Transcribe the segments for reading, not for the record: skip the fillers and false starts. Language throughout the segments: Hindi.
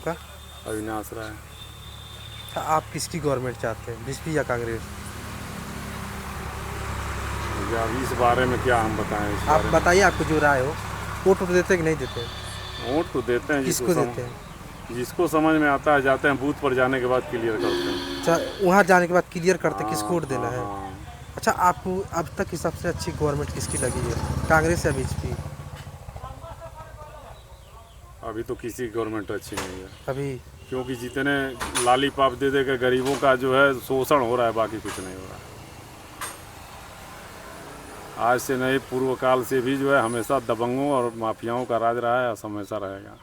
आपका? अविनाश राय। अच्छा, आप किसकी गवर्नमेंट चाहते हैं, बीजेपी या कांग्रेस? अब इस बारे में क्या हम बताएं, इस आप बारे में बताइए, आपको जो राय हो। वोट देते कि नहीं देते? वोट तो देते हैं किसको देते हैं? जिसको समझ में आता है जाते हैं, बूथ पर जाने के बाद क्लियर करते हैं। अच्छा, वहाँ जाने के बाद क्लियर करते किसको हाँ वोट देना हाँ है। हाँ। अच्छा, आपको अब तक की सबसे अच्छी गवर्नमेंट किसकी लगी है, कांग्रेस या बीजेपी? अभी तो किसी की गवर्नमेंट अच्छी नहीं है, अभी क्योंकि जितने लॉलीपॉप दे दे के गरीबों का जो है शोषण हो रहा है, बाकी कुछ नहीं हो रहा है। आज से नहीं, पूर्व काल से भी जो है हमेशा दबंगों और माफियाओं का राज रहा है, हमेशा रहेगा।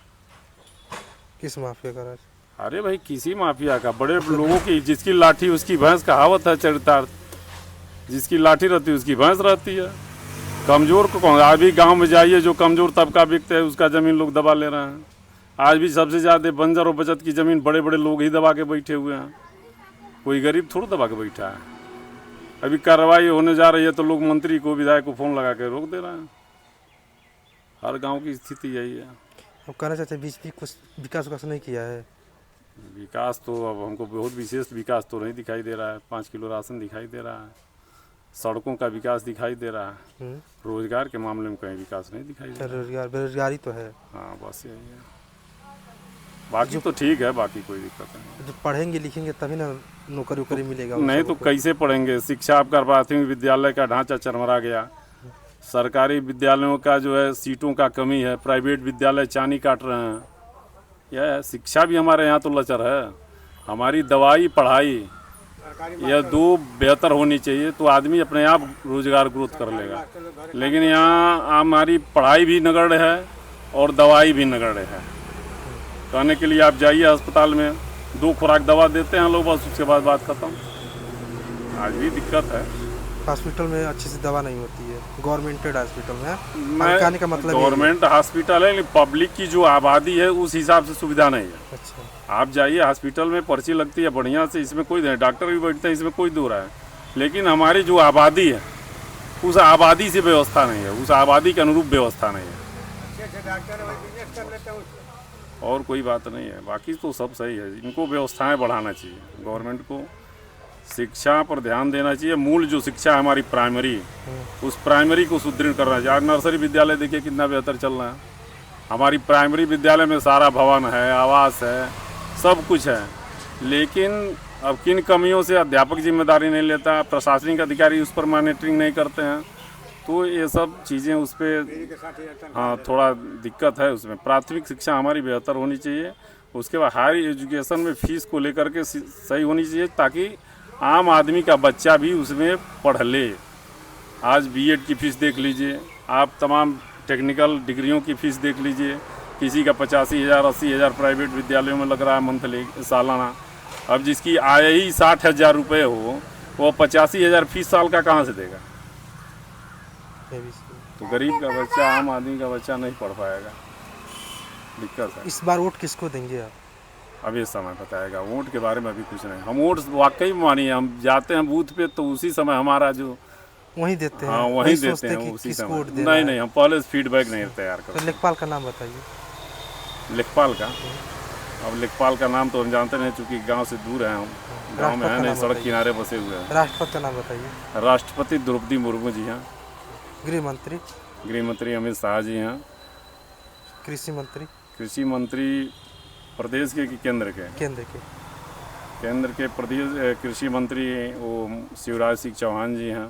किस माफिया का राज? अरे भाई, किसी माफिया का, बड़े मतलब लोगों की जिसकी लाठी उसकी भैंस, कहावत है चरितार्थ। जिसकी लाठी रहती है उसकी भैंस रहती है। कमज़ोर को कौन, आज भी गांव में जाइए, जो कमज़ोर तबका बिकते हैं उसका ज़मीन लोग दबा ले रहे हैं। आज भी सबसे ज़्यादा बंजर और बचत की ज़मीन बड़े बड़े लोग ही दबा के बैठे हुए हैं, कोई गरीब थोड़ा दबा के बैठा है। अभी कार्रवाई होने जा रही है तो लोग मंत्री को, विधायक को फ़ोन लगा के रोक दे रहे हैं। हर गांव की स्थिति यही है। हम कहना चाहते हैं बीजेपी कुछ विकास नहीं किया है। विकास तो अब हमको बहुत विशेष विकास तो नहीं दिखाई दे रहा है। 5 किलो राशन दिखाई दे रहा है, सड़कों का विकास दिखाई दे रहा है, रोजगार के मामले में कहीं विकास नहीं दिखाई दे रहा है। रोजगार बेरोजगारी तो है। हाँ, बस यही है, बाकी तो ठीक है, बाकी कोई दिक्कत नहीं। जो पढ़ेंगे लिखेंगे तभी ना नौकरी वोकरी मिलेगा। नहीं तो कैसे पढ़ेंगे? शिक्षा, आपका प्राथमिक विद्यालय का ढांचा चरमरा गया। सरकारी विद्यालयों का जो है सीटों का कमी है, प्राइवेट विद्यालय चानी काट रहे हैं। यह है, शिक्षा भी हमारे यहाँ तो लचर है। हमारी दवाई, पढ़ाई, यह दो बेहतर होनी चाहिए तो आदमी अपने आप रोजगार ग्रोथ कर लेगा। लेकिन यहाँ हमारी पढ़ाई भी नगण्य है और दवाई भी नगण्य है। कहने के लिए आप जाइए अस्पताल में, 2 खुराक दवा देते हैं लोग, बस उसके बाद बात खत्म। आज भी दिक्कत है। हॉस्पिटल में अच्छी से दवा नहीं होती है, गवर्नमेंटेड हॉस्पिटल में। मैं कहने का मतलब गवर्नमेंट हॉस्पिटल है, पब्लिक की जो आबादी है उस हिसाब से सुविधा नहीं है। अच्छा, आप जाइए हॉस्पिटल में, पर्ची लगती है बढ़िया से, इसमें कोई नहीं, डॉक्टर भी बैठते हैं, इसमें कोई दूर है। लेकिन हमारी जो आबादी है उस आबादी से व्यवस्था नहीं है, उस आबादी के अनुरूप व्यवस्था नहीं है। और कोई बात नहीं है, बाकी तो सब सही है। इनको व्यवस्थाएं बढ़ाना चाहिए, गवर्नमेंट को शिक्षा पर ध्यान देना चाहिए। मूल जो शिक्षा है हमारी प्राइमरी, उस प्राइमरी को सुदृढ़ करना चाहिए। आज नर्सरी विद्यालय देखिए कितना बेहतर चल रहा है। हमारी प्राइमरी विद्यालय में सारा भवन है, आवास है, सब कुछ है। लेकिन अब किन कमियों से अध्यापक जिम्मेदारी नहीं लेता, प्रशासनिक अधिकारी उस पर मॉनिटरिंग नहीं करते हैं, तो ये सब चीज़ें उस पर हाँ थोड़ा दिक्कत है। उसमें प्राथमिक शिक्षा हमारी बेहतर होनी चाहिए। उसके बाद हायर एजुकेशन में फ़ीस को लेकर के सही होनी चाहिए, ताकि आम आदमी का बच्चा भी उसमें पढ़ ले। आज बीएड की फ़ीस देख लीजिए आप, तमाम टेक्निकल डिग्रियों की फ़ीस देख लीजिए, किसी का 85,000 80,000 प्राइवेट विद्यालयों में लग रहा है मंथली, सालाना। अब जिसकी आय ही 60,000 रुपये हो, वो 85,000 फीस साल का कहाँ से देगा? तो गरीब का बच्चा, आम आदमी का बच्चा नहीं पढ़ पाएगा, दिक्कत है। इस बार वोट किसको देंगे आप? अब ये समय बताएगा, वोट के बारे में अभी कुछ नहीं। हम वोट वाकई मानिए, हम जाते हैं बूथ पे तो उसी समय हमारा जो वहीं देते हैं। हाँ वहीं देते हैं उसी समय। नहीं, हम पहले फीडबैक नहीं तैयार करते। तो लेखपाल का नाम बताइए। लेखपाल का, अब लेखपाल का नाम तो हम जानते नहीं, चूँकि गांव से दूर है, हम गांव में है नहीं, सड़क किनारे बसे हुए हैं। राष्ट्रपति का नाम बताइए। राष्ट्रपति द्रौपदी मुर्मू जी हैं। गृह मंत्री? गृह मंत्री अमित शाह जी हैं। कृषि मंत्री? कृषि मंत्री प्रदेश के कि केंद्र के? केंद्र के प्रदेश कृषि मंत्री वो शिवराज सिंह चौहान जी हैं।